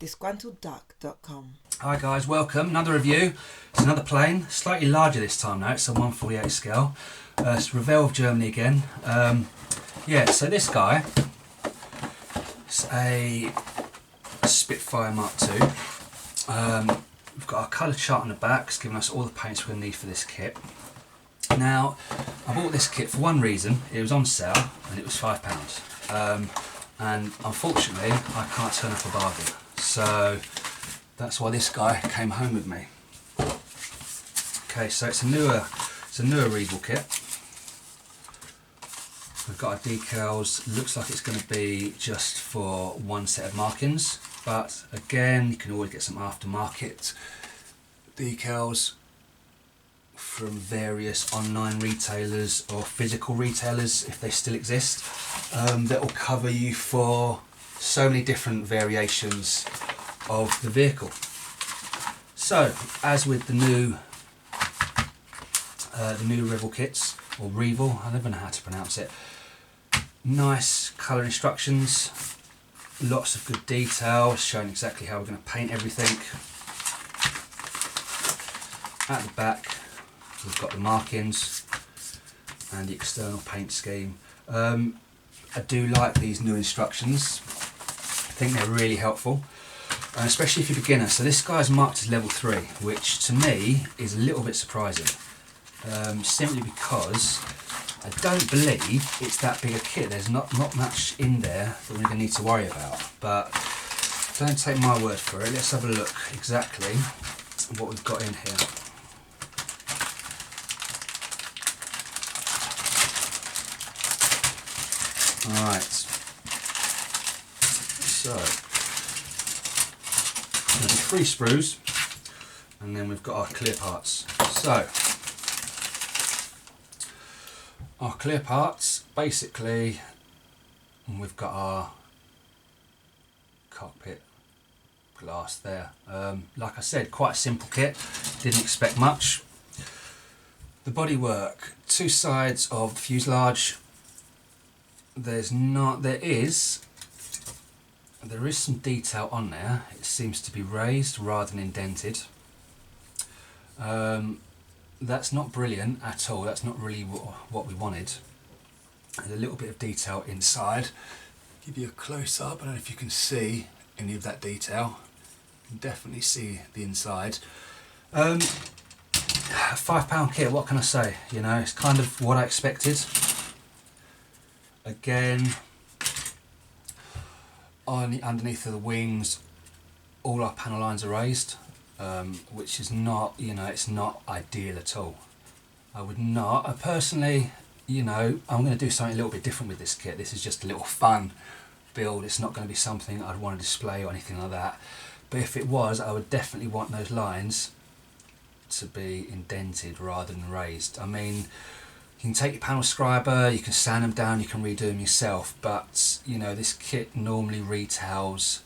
disgruntledduck.com. Hi guys, welcome. Another review. It's another plane, slightly larger this time now. It's a 1/48 scale. It's Revell of Germany again. Yeah, so this guy, it's a Spitfire Mk.II. We've got our colour chart on the back. It's giving us all the paints we're going to need for this kit. Now, I bought this kit for one reason. It was on sale and it was £5. And unfortunately, I can't turn up a bargain. So that's why this guy came home with me. Okay, so it's a newer Revell kit. We've got our decals. Looks like it's going to be just for one set of markings, but again, you can always get some aftermarket decals from various online retailers or physical retailers, if they still exist, that will cover you for so many different variations of the vehicle. So, as with the new Revell kits, or Revell, I never know how to pronounce it. Nice colour instructions, lots of good detail, showing exactly how we're going to paint everything. At the back, we've got the markings and the external paint scheme. I do like these new instructions. I think they're really helpful, especially if you're a beginner. So this guy's marked as level 3, which to me is a little bit surprising, simply because I don't believe it's that big a kit. There's not much in there that we're going to need to worry about, but don't take my word for it. Let's have a look exactly what we've got in here. Alright, so there's 3 sprues, and then we've got our clear parts. So our clear parts, basically, we've got our cockpit glass there. Like I said, quite a simple kit, didn't expect much. The bodywork, 2 sides of the fuselage. There is some detail on there. It seems to be raised rather than indented. That's not brilliant at all. That's not really what we wanted. There's a little bit of detail inside. Give you a close up. I don't know if you can see any of that detail. You can definitely see the inside. £5 kit, what can I say? You know, it's kind of what I expected. Again, underneath of the wings, all our panel lines are raised, which is not, you know, it's not ideal at all. I would not, personally, you know, I'm going to do something a little bit different with this kit. This is just a little fun build. It's not going to be something I'd want to display or anything like that. But if it was, I would definitely want those lines to be indented rather than raised. I mean, you can take your panel scriber, you can sand them down, you can redo them yourself, but you know, this kit normally retails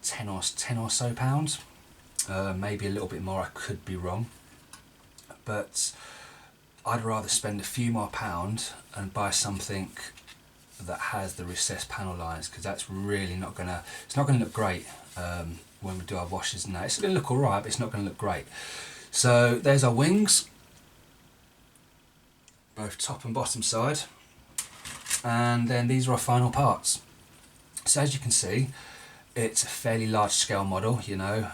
10 or so pounds, maybe a little bit more, I could be wrong, but I'd rather spend a few more pounds and buy something that has the recessed panel lines, because that's really not gonna, it's not gonna look great when we do our washes and that. It's gonna look alright, but it's not gonna look great. So there's our wings, both top and bottom side, and then these are our final parts. So as you can see, it's a fairly large scale model, you know,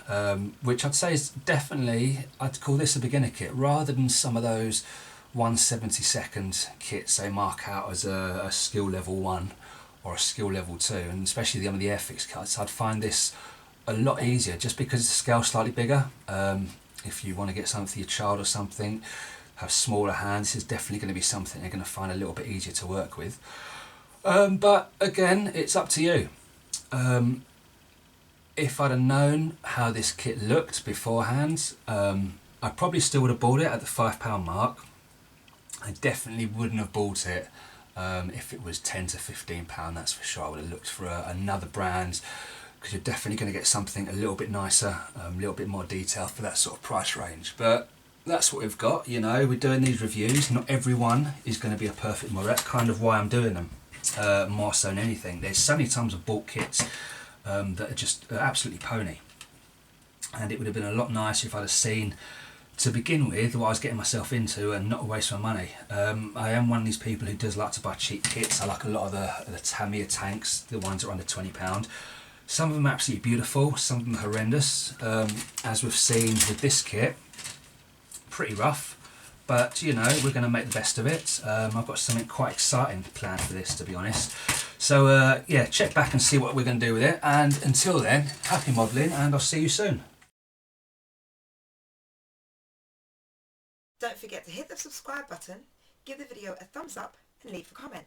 which I'd say is definitely, I'd call this a beginner kit rather than some of those 1/72 kits they mark out as a skill level 1 or a skill level 2, and especially the Airfix kits. I'd find this a lot easier just because the scale's slightly bigger. If you want to get something for your child or something, have smaller hands, this is definitely going to be something they're going to find a little bit easier to work with. But again, it's up to you. If I'd have known how this kit looked beforehand, I probably still would have bought it at the £5 mark. I definitely wouldn't have bought it if it was £10 to £15, that's for sure. I would have looked for another brand, because you're definitely going to get something a little bit nicer, a little bit more detail for that sort of price range. But that's what we've got, you know, we're doing these reviews. Not everyone is going to be a perfect model. That's kind of why I'm doing them, more so than anything. There's so many times I've bought kits that are just absolutely pony. And it would have been a lot nicer if I'd have seen to begin with what I was getting myself into and not waste my money. I am one of these people who does like to buy cheap kits. I like a lot of the Tamiya tanks, the ones that are under £20. Some of them are absolutely beautiful, some of them are horrendous. As we've seen with this kit, pretty rough, but you know, we're going to make the best of it. I've got something quite exciting planned for this, to be honest. So yeah, check back and see what we're going to do with it, and until then, happy modelling, and I'll see you soon. Don't forget to hit the subscribe button, give the video a thumbs up and leave a comment.